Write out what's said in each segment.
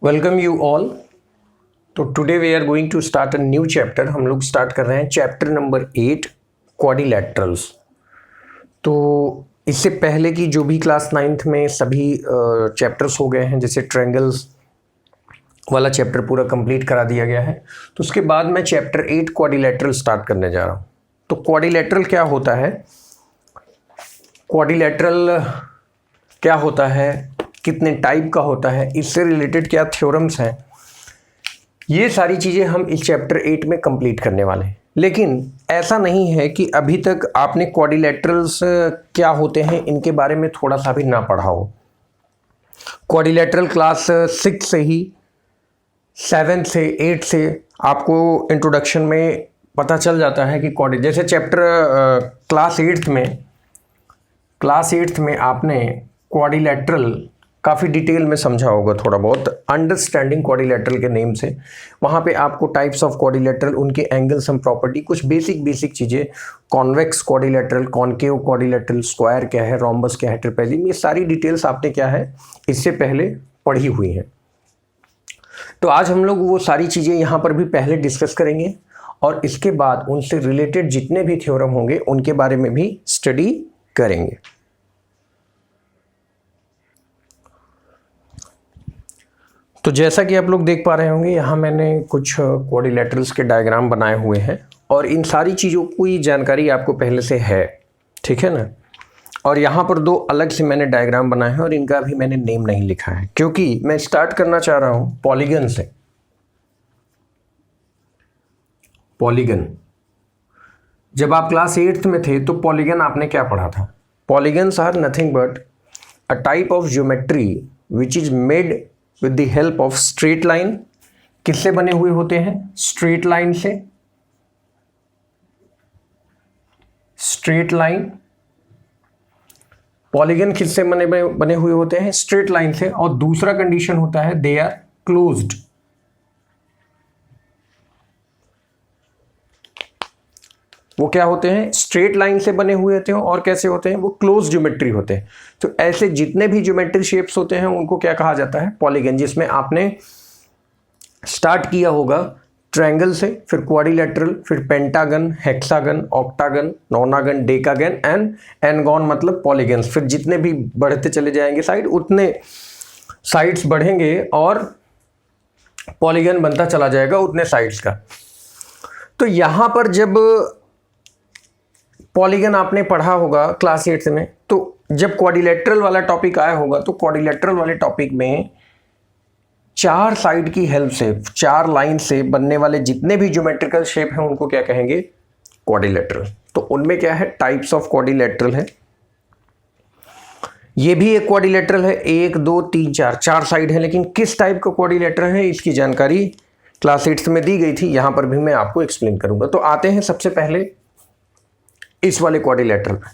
Welcome you all. तो today we are going to start a new chapter. हम लोग start कर रहे हैं चैप्टर नंबर 8 क्वाड्रिलैटरल्स। तो इससे पहले की जो भी क्लास 9th में सभी चैप्टर्स हो गए हैं, जैसे ट्रायंगल्स वाला चैप्टर पूरा कंप्लीट करा दिया गया है। तो उसके बाद मैं चैप्टर 8 क्वाड्रिलैटरल स्टार्ट करने जा रहा हूँ। तो क्वाड्रिलैटरल क्या होता है, क्वाड्रिलैटरल क्या होता है, कितने टाइप का होता है, इससे रिलेटेड क्या थ्योरम्स हैं, ये सारी चीज़ें हम इस चैप्टर 8 में कंप्लीट करने वाले हैं। लेकिन ऐसा नहीं है कि अभी तक आपने क्वाड्रिलैटरल्स क्या होते हैं इनके बारे में थोड़ा सा भी ना पढ़ा हो। क्वाड्रिलैटरल क्लास 6 से ही 7 से 8 से आपको इंट्रोडक्शन में पता चल जाता है कि जैसे चैप्टर क्लास 8th में आपने क्वाड्रिलैटरल काफ़ी डिटेल में समझा होगा, थोड़ा बहुत अंडरस्टैंडिंग क्वाड्रिलैटरल के नेम से। वहाँ पे आपको टाइप्स ऑफ क्वाड्रिलैटरल, उनके एंगल्स एंड प्रॉपर्टी, कुछ बेसिक चीज़ें, convex quadrilateral, concave quadrilateral, square क्या है, रोम्बस क्या है, ट्रेपेजियम, ये सारी डिटेल्स आपने क्या है इससे पहले पढ़ी हुई हैं। तो आज हम लोग वो सारी चीज़ें यहाँ पर भी पहले डिस्कस करेंगे और इसके बाद उनसे रिलेटेड जितने भी थ्योरम होंगे उनके बारे में भी स्टडी करेंगे। तो जैसा कि आप लोग देख पा रहे होंगे, यहाँ मैंने कुछ क्वाड्रिलैटरल्स के डायग्राम बनाए हुए हैं और इन सारी चीज़ों की जानकारी आपको पहले से है, ठीक है ना। और यहाँ पर दो अलग से मैंने डायग्राम बनाए हैं और इनका अभी मैंने नेम नहीं लिखा है, क्योंकि मैं स्टार्ट करना चाह रहा हूँ पॉलीगन से। पॉलीगन, जब आप क्लास 8th में थे तो पॉलीगन आपने क्या पढ़ा था? Polygons are nothing but a type of geometry which is made with the help of straight line. किससे बने हुए होते हैं? स्ट्रेट लाइन से। स्ट्रेट लाइन, पॉलीगन किससे बने हुए होते हैं? स्ट्रेट लाइन से। और दूसरा कंडीशन होता है दे आर क्लोज्ड। वो क्या होते हैं? स्ट्रेट लाइन से बने हुए होते हैं। और कैसे होते हैं? वो क्लोज ज्योमेट्री होते हैं। तो ऐसे जितने भी ज्योमेट्री शेप्स होते हैं उनको क्या कहा जाता है? पॉलीगन। जिसमें आपने स्टार्ट किया होगा ट्रायंगल से, फिर क्वाड्रिलैटरल, फिर pentagon, hexagon, octagon, nonagon, decagon and ngon, मतलब पॉलीगन्स। फिर जितने भी बढ़ते चले जाएंगे साइड, उतने साइड्स बढ़ेंगे और पॉलीगन बनता चला जाएगा उतने साइड्स का। तो यहां पर जब पॉलीगन आपने पढ़ा होगा क्लास 8 में, तो जब क्वाड्रिलैटरल वाला टॉपिक आया होगा तो क्वाड्रिलैटरल वाले टॉपिक में 4 साइड की हेल्प से, 4 लाइन से बनने वाले जितने भी ज्योमेट्रिकल शेप हैं उनको क्या कहेंगे? क्वाड्रिलैटरल। तो उनमें क्या है? टाइप्स ऑफ क्वाड्रिलैटरल है। ये भी एक क्वाड्रिलैटरल है, 1 2 3 4, 4 साइड है। लेकिन किस टाइप का क्वाड्रिलैटरल है इसकी जानकारी क्लास 8 में दी गई थी, यहां पर भी मैं आपको एक्सप्लेन करूंगा। तो आते हैं सबसे पहले इस वाले क्वाड्रिलैटरल पे।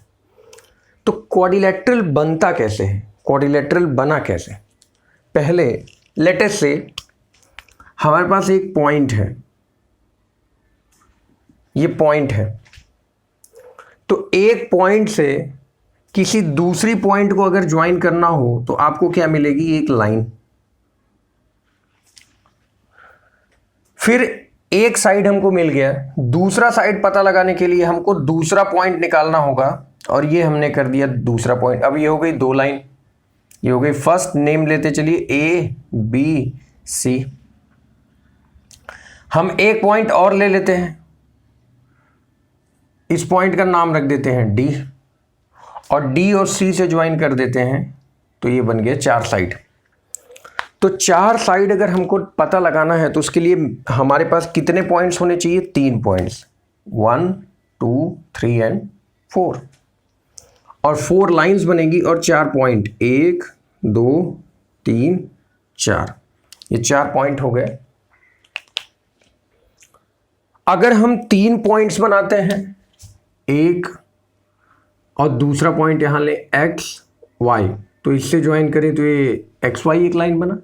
तो क्वाड्रिलैटरल बनता कैसे है? क्वाड्रिलैटरल बना कैसे? पहले लेट्स से हमारे पास एक पॉइंट है, ये पॉइंट है। तो एक पॉइंट से किसी दूसरी पॉइंट को अगर ज्वाइन करना हो तो आपको क्या मिलेगी? एक लाइन। फिर एक साइड हमको मिल गया, दूसरा साइड पता लगाने के लिए हमको दूसरा पॉइंट निकालना होगा और ये हमने कर दिया दूसरा पॉइंट। अब ये हो गई 2 लाइन, ये हो गई फर्स्ट। नेम लेते चलिए A B C। हम एक पॉइंट और ले लेते हैं, इस पॉइंट का नाम रख देते हैं D, और D और C से ज्वाइन कर देते हैं तो ये बन गया 4 साइड। तो 4 साइड अगर हमको पता लगाना है तो उसके लिए हमारे पास कितने पॉइंट्स होने चाहिए? 3 पॉइंट्स, 1 2 3 एंड 4। और 4 लाइंस बनेगी और 4 पॉइंट, 1 2 3 4, ये 4 पॉइंट हो गए। अगर हम 3 पॉइंट्स बनाते हैं, एक और दूसरा पॉइंट यहां ले x y, तो इससे ज्वाइन करें तो ये XY एक लाइन बना।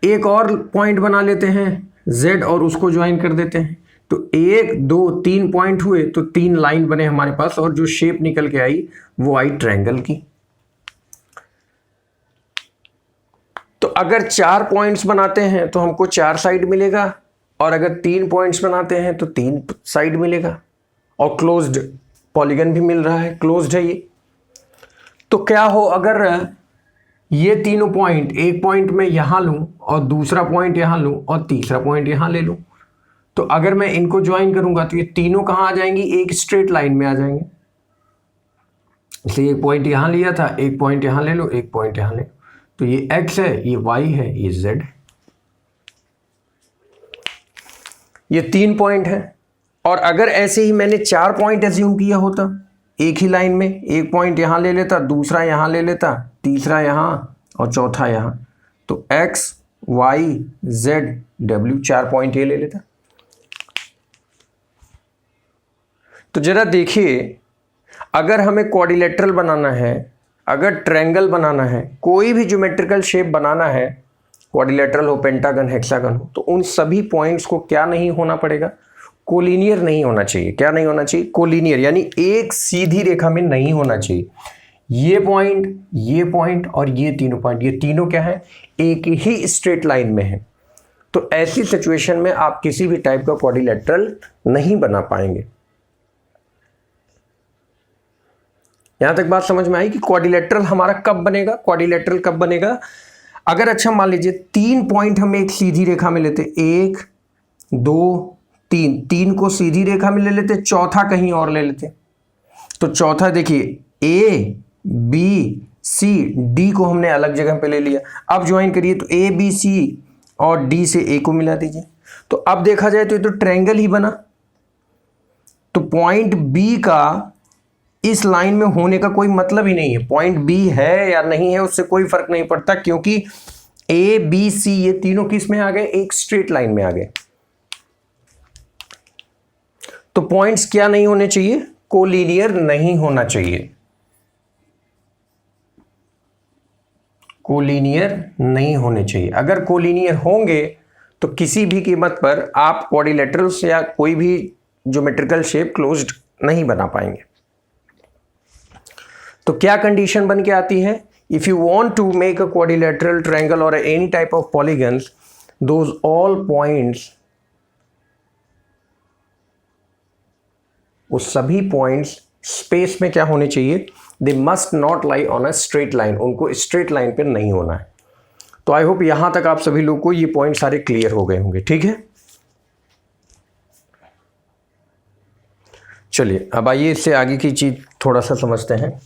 एक और पॉइंट बना लेते हैं Z और उसको ज्वाइन कर देते हैं, तो 1 2 3 पॉइंट हुए तो 3 लाइन बने हमारे पास और जो शेप निकल के आई वो आई ट्रायंगल की। तो अगर 4 पॉइंट्स बनाते हैं तो हमको 4 साइड मिलेगा, और अगर 3 पॉइंट्स बनाते हैं तो 3 साइड मिलेगा, और क्लोज्ड पॉलीगन भी मिल रहा है, क्लोज्ड है ये। तो क्या हो अगर ये तीनों पॉइंट, एक पॉइंट मैं यहां लूं और दूसरा पॉइंट यहां लूं और तीसरा पॉइंट यहां ले लूं, तो अगर मैं इनको ज्वाइन करूंगा तो ये तीनों कहां आ जाएंगी, एक स्ट्रेट लाइन में आ जाएंगे। इसलिए एक पॉइंट यहां लिया था, एक पॉइंट यहां ले लो, एक पॉइंट यहां ले लो, तो ये x है, ये y है, ये z है। ये 3 पॉइंट है। और अगर ऐसे ही मैंने 4 पॉइंट एज्यूम किया होता एक ही लाइन में, एक पॉइंट यहां ले लेता, दूसरा यहां ले लेता, तीसरा यहां और चौथा यहां, तो x y z w 4 point ये ले लेता। तो जरा देखिए, अगर हमें क्वाड्रिलेटरल बनाना है, अगर ट्रायंगल बनाना है, कोई भी ज्योमेट्रिकल शेप बनाना है, क्वाड्रिलेटरल हो, पेंटागन, हेक्सागन हो, तो उन सभी पॉइंट्स को क्या नहीं होना पड़ेगा, कोलिनियर नहीं होना चाहिए। क्या नहीं होना चाहिए, कोलिनियर, यानी एक सीधी रेखा में नहीं होना चाहिए। ये पॉइंट और ये तीनों पॉइंट, ये तीनों क्या है, एक ही स्ट्रेट लाइन में है। तो ऐसी सिचुएशन में आप किसी भी टाइप का क्वाड्रिलेटरल नहीं बना पाएंगे। यहां तक बात समझ में आई कि क्वाड्रिलेटरल हमारा कब बनेगा, क्वाड्रिलेटरल कब बनेगा, अगर अच्छा मान लीजिए 3 पॉइंट हम एक सीधी रेखा में लेते, 1 2 3 को सीधी रेखा में ले लेते, चौथा कहीं और ले लेते, तो चौथा देखिए ए बी सी डी को हमने अलग जगह पे ले लिया। अब ज्वाइन करिए तो ए बी सी और डी से ए को मिला दीजिए, तो अब देखा जाए तो ये तो ट्रायंगल ही बना। तो पॉइंट बी का इस लाइन में होने का कोई मतलब ही नहीं है, पॉइंट बी है या नहीं है उससे कोई फर्क नहीं पड़ता, क्योंकि ए बी सी ये तीनों किस में आ गए, एक स्ट्रेट लाइन में आ गए। तो पॉइंट्स क्या नहीं होने चाहिए, कोलिनियर नहीं होना चाहिए, कोलिनियर नहीं होने चाहिए। अगर कोलिनियर होंगे तो किसी भी कीमत पर आप क्वाड्रिलेटरल्स या कोई भी ज्योमेट्रिकल शेप क्लोज्ड नहीं बना पाएंगे। तो क्या कंडीशन बन के आती है, if you want to make a quadrilateral triangle और any type of polygons, those all points, वो सभी पॉइंट्स स्पेस में क्या होने चाहिए, they must not lie on a straight line, उनको स्ट्रेट लाइन पे नहीं होना है। तो आई होप यहां तक आप सभी लोग को ये पॉइंट सारे क्लियर हो गए होंगे, ठीक है। चलिए अब आइए इससे आगे की चीज थोड़ा सा समझते हैं।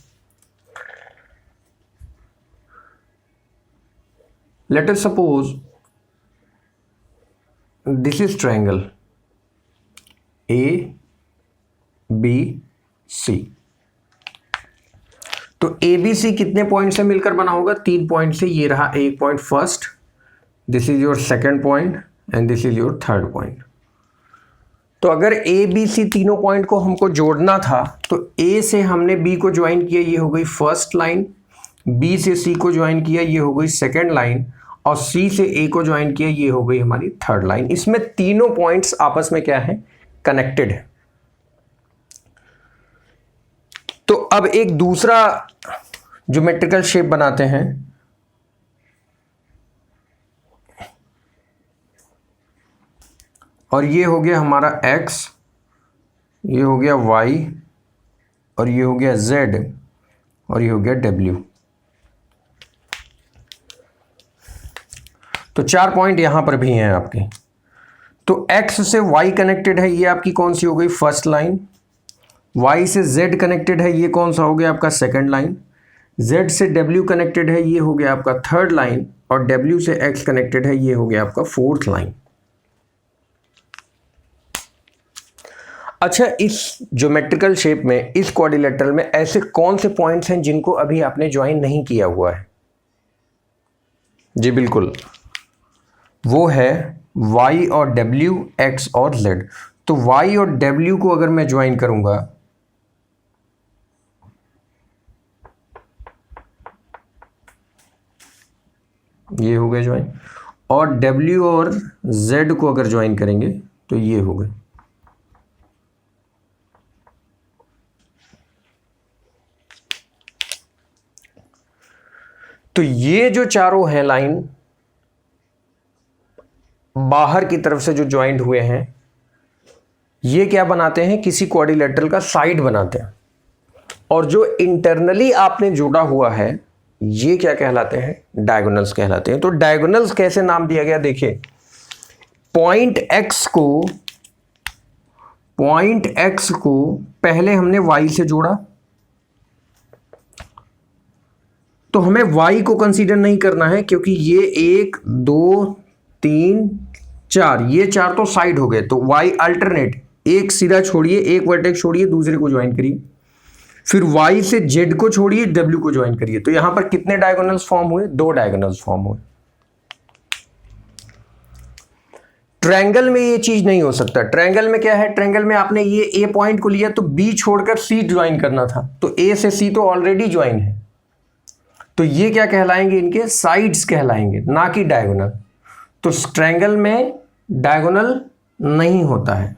Let us suppose this is triangle A B C। तो ए बी सी कितने पॉइंट से मिलकर बना होगा, 3 पॉइंट से। ये रहा एक point first, this is your second point and this is your third point. तो अगर ए बी सी तीनों पॉइंट को हमको जोड़ना था, तो ए से हमने बी को ज्वाइन किया, ये हो गई फर्स्ट लाइन, बी से सी को ज्वाइन किया, ये हो गई सेकेंड लाइन, और सी से ए को ज्वाइन किया, ये हो गई हमारी थर्ड लाइन। इसमें तीनों पॉइंट्स आपस में क्या है, कनेक्टेड है। तो अब एक दूसरा ज्योमेट्रिकल शेप बनाते हैं। और ये हो गया हमारा x, ये हो गया y, और ये हो गया z, और ये हो गया w। तो 4 पॉइंट यहां पर भी हैं आपके। तो x से y कनेक्टेड है, ये आपकी कौन सी हो गई, फर्स्ट लाइन। y से z कनेक्टेड है, ये कौन सा हो गया आपका, सेकंड लाइन। z से w कनेक्टेड है, ये हो गया आपका थर्ड लाइन, और w से x कनेक्टेड है, ये हो गया आपका फोर्थ लाइन। अच्छा, इस ज्योमेट्रिकल शेप में, इस क्वाड्रिलेटरल में ऐसे कौन से पॉइंट्स हैं जिनको अभी आपने ज्वाइन नहीं किया हुआ है? जी बिल्कुल, वो है y और w, x और z। तो y और w को अगर मैं ज्वाइन करूंगा, ये हो गया ज्वाइन, और w और z को अगर ज्वाइन करेंगे तो ये हो गए। तो ये जो चारों हैं लाइन, बाहर की तरफ से जो ज्वाइंट हुए हैं ये क्या बनाते हैं, किसी क्वाड्रिलेटरल का साइड बनाते हैं। और जो इंटरनली आपने जोड़ा हुआ है ये क्या कहलाते हैं, डायगोनल्स कहलाते हैं। तो डायगोनल्स कैसे नाम दिया गया, देखिए पॉइंट एक्स को पहले हमने y से जोड़ा, तो हमें y को कंसीडर नहीं करना है क्योंकि ये 1 2 3 4 ये 4 तो साइड हो गए। तो y अल्टरनेट, एक सिरा छोड़िए, एक वर्टेक्स छोड़िए, दूसरे को ज्वाइन करिए, फिर y से z को छोड़िए, w को ज्वाइन करिए। तो यहां पर कितने डायगोनल्स फॉर्म हुए, 2 डायगोनल्स फॉर्म हुए। ट्रायंगल में ये चीज नहीं हो सकता। ट्रायंगल में क्या है, ट्रायंगल में आपने ये ए पॉइंट को लिया तो बी छोड़कर सी ज्वाइन करना था, तो ए से सी तो ऑलरेडी ज्वाइन है, तो ये क्या कहलाएंगे, इनके साइड्स कहलाएंगे, ना कि डायगोनल। तो ट्रायंगल में डायगोनल नहीं होता है,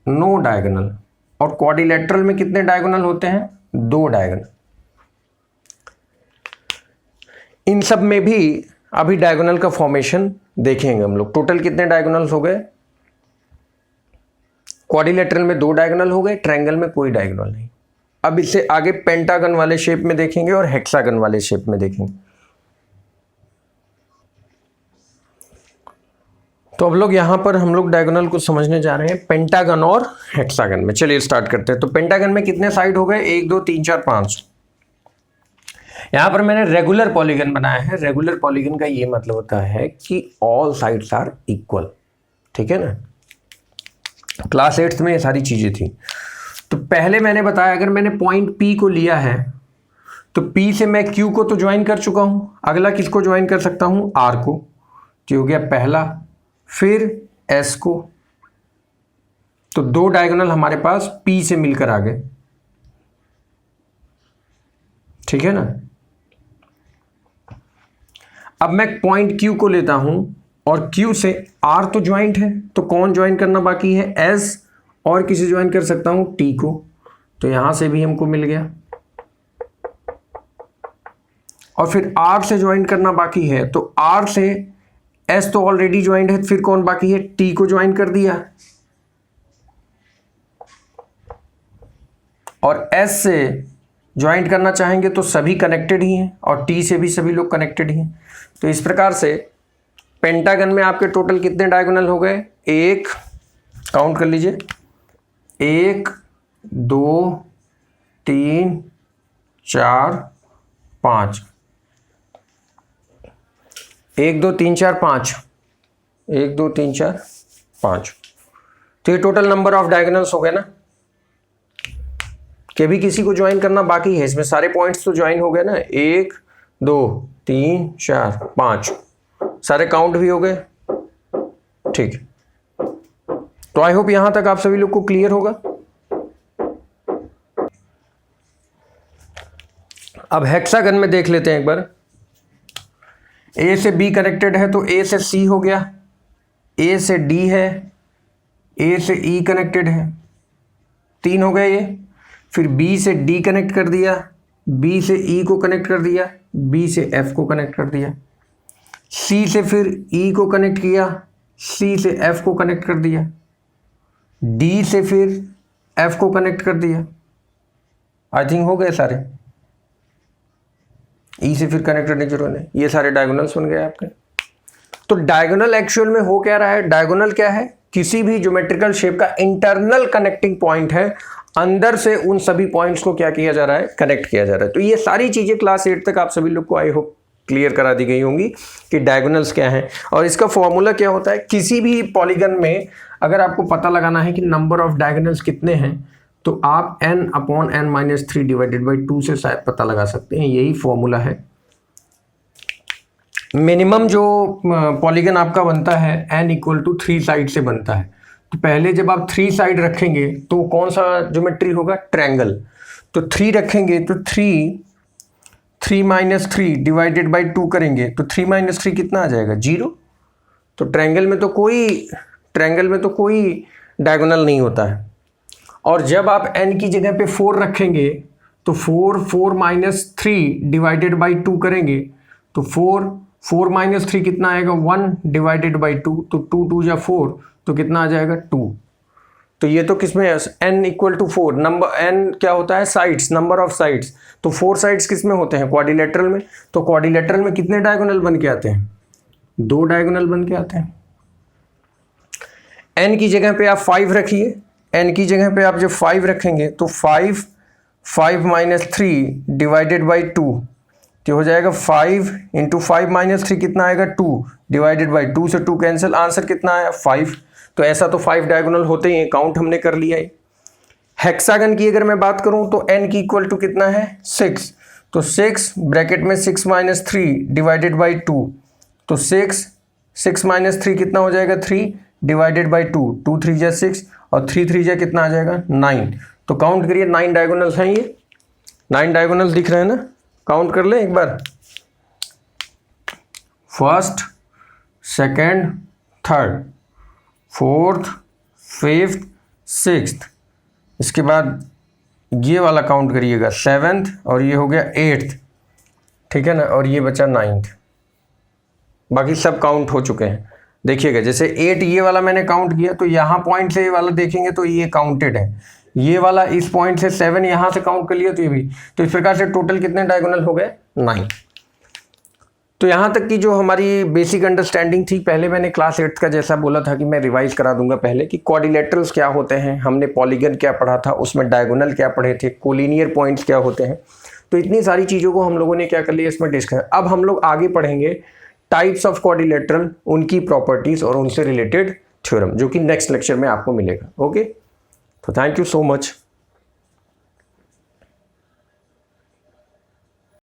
नो डायगोनल। और क्वाड्रिलेटरल में कितने डायगोनल होते हैं, 2 डायगोनल। इन सब में भी अभी डायगोनल का फॉर्मेशन देखेंगे हम लोग। टोटल कितने डायगोनल्स हो गए, क्वाड्रिलेटरल में 2 डायगोनल हो गए, ट्रायंगल में कोई डायगोनल नहीं। अब इससे आगे पेंटागन वाले शेप में देखेंगे और हेक्सागन वाले शेप में देखेंगे। तो अब लोग यहां पर हम लोग डायगोनल को समझने जा रहे हैं पेंटागन और हेक्सागन में। चलिए स्टार्ट करते हैं। तो पेंटागन में कितने साइड हो गए, 1 2 3 4 5। यहां पर मैंने रेगुलर पॉलीगन बनाया है। रेगुलर पॉलीगन का ये मतलब होता है कि ऑल साइड्स आर इक्वल, ठीक है ना। क्लास 8th में ये सारी चीजें थी। तो पहले मैंने बताया अगर मैंने पॉइंट P को लिया है तो P से मैं Q को तो ज्वाइन कर चुका हूं, अगला किसको ज्वाइन कर सकता हूं, R को। तो हो गया पहला, फिर S को। तो 2 डायगोनल हमारे पास P से मिलकर आ गए, ठीक है ना। अब मैं पॉइंट Q को लेता हूं और Q से R तो ज्वाइंट है, तो कौन ज्वाइन करना बाकी है, S, और किसे ज्वाइन कर सकता हूं, T को। तो यहां से भी हमको मिल गया। और फिर R से ज्वाइन करना बाकी है, तो R से S तो ऑलरेडी ज्वाइंट है, फिर कौन बाकी है, T को ज्वाइन कर दिया। और S से ज्वाइंट करना चाहेंगे तो सभी कनेक्टेड ही हैं, और T से भी सभी लोग कनेक्टेड ही हैं। तो इस प्रकार से पेंटागन में आपके टोटल कितने डायगोनल हो गए, 1, काउंट कर लीजिए, 1 2 3 4 5, 1 2 3 4 5, 1 2 3 4 5। तो ये टोटल नंबर ऑफ डायगोनल्स हो गए ना। कि भी किसी को ज्वाइन करना बाकी है, इसमें सारे पॉइंट्स तो ज्वाइन हो गए ना, 1 2 3 4 5, सारे काउंट भी हो गए, ठीक। तो आई होप यहां तक आप सभी लोग को क्लियर होगा। अब हेक्सागन में देख लेते हैं एक बार। A से B कनेक्टेड है तो A से C हो गया, A से D है, A से E कनेक्टेड है, 3 हो गए ये। फिर B से D कनेक्ट कर दिया, B से E को कनेक्ट कर दिया, B से F को कनेक्ट कर दिया, C से फिर E को कनेक्ट किया, C से F को कनेक्ट कर दिया, D से फिर F को कनेक्ट कर दिया। आई थिंक हो गए सारे। E से फिर कनेक्ट करने की जरूरत नहीं, ये सारे डायगोनल्स बन गए आपके। तो डायगोनल एक्चुअल में हो क्या रहा है, डायगोनल क्या है, किसी भी ज्योमेट्रिकल शेप का इंटरनल कनेक्टिंग पॉइंट है, अंदर से उन सभी पॉइंट्स को क्या किया जा रहा है, कनेक्ट किया जा रहा है। तो ये सारी चीजें क्लास 8 तक आप सभी लोग को आई होप क्लियर करा दी गई होंगी कि डायगोनल्स क्या हैं। और इसका फॉर्मूला क्या होता है, किसी भी पॉलीगन में अगर आपको पता लगाना है कि नंबर ऑफ डायगोनल्स कितने हैं, तो आप n/n-3 डिवाइडेड बाई 2 से शायद पता लगा सकते हैं, यही फॉर्मूला है। मिनिमम जो पॉलीगन आपका बनता है n = 3 साइड से बनता है। तो पहले जब आप 3 साइड रखेंगे तो कौन सा ज्योमेट्री होगा, ट्रायंगल। तो 3 रखेंगे तो 3 - 3 डिवाइडेड बाई 2 करेंगे तो 3 - 3 कितना आ जाएगा, 0। तो ट्रायंगल में तो कोई डायगोनल नहीं होता है। और जब आप n की जगह पे 4 रखेंगे तो 4 - 3 डिवाइडेड बाई 2 करेंगे तो 4 4 माइनस 3 कितना आएगा 1 डिवाइडेड बाई 2, तो 2 2 या 4, तो कितना आ जाएगा 2। तो ये तो किसमें है, n equal to 4, number n क्या होता है साइड्स, नंबर ऑफ साइड्स, तो 4 साइड्स किस में होते हैं, क्वाड्रिलेटरल में। तो क्वाड्रिलेटरल में कितने डायगोनल बन के आते हैं, 2 डायगोनल बन के आते हैं। n की जगह पे आप 5 रखिए, n की जगह पे आप जब 5 रखेंगे तो 5 माइनस 3 डिवाइडेड बाई 2, तो हो जाएगा 5 इंटू 5 माइनस 3 कितना आएगा 2 डिवाइडेड बाई 2 से 2 कैंसिल, आंसर कितना आया 5। तो ऐसा तो 5 डायगोनल होते ही हैं, काउंट हमने कर लिया है। हेक्सागन की अगर मैं बात करूं तो n की इक्वल टू कितना है 6, तो 6 ब्रैकेट में 6 माइनस 3 डिवाइडेड बाई 2, तो 6 माइनस 3 कितना हो जाएगा 3 डिवाइडेड बाई 2, 2 3 जा 6 और 3 3 जा कितना आ जाएगा 9। तो काउंट करिए 9 डायगोनल्स हैं, ये 9 डायगोनल्स दिख रहे हैं ना, काउंट कर लें एक बार, first, second, third, fourth, fifth, sixth, इसके बाद ये वाला काउंट करिएगा 7th, और ये हो गया 8th, ठीक है ना, और ये बचा 9th। बाकी सब काउंट हो चुके हैं। देखिएगा जैसे 8 ये वाला मैंने काउंट किया, तो यहाँ पॉइंट से ये वाला देखेंगे तो ये काउंटेड है, ये वाला इस पॉइंट से 7 यहाँ से काउंट कर लिया तो ये भी। तो इस प्रकार से टोटल कितने डायगोनल हो गए 9। तो यहाँ तक की जो हमारी बेसिक अंडरस्टैंडिंग थी, पहले मैंने क्लास 8 का जैसा बोला था कि मैं रिवाइज करा दूंगा पहले कि क्वाड्रिलेटरल्स क्या होते हैं, हमने पॉलीगन क्या पढ़ा था, उसमें डायगोनल क्या पढ़े थे, कोलिनियर पॉइंट्स क्या होते हैं। तो इतनी सारी चीज़ों को हम लोगों ने क्या कर लिया इसमें डिस्कस। अब हम लोग आगे पढ़ेंगे टाइप्स ऑफ क्वाड्रिलेटरल, उनकी प्रॉपर्टीज़ और उनसे रिलेटेड थ्योरम, जो कि नेक्स्ट लेक्चर में आपको मिलेगा। ओके, तो थैंक यू सो मच।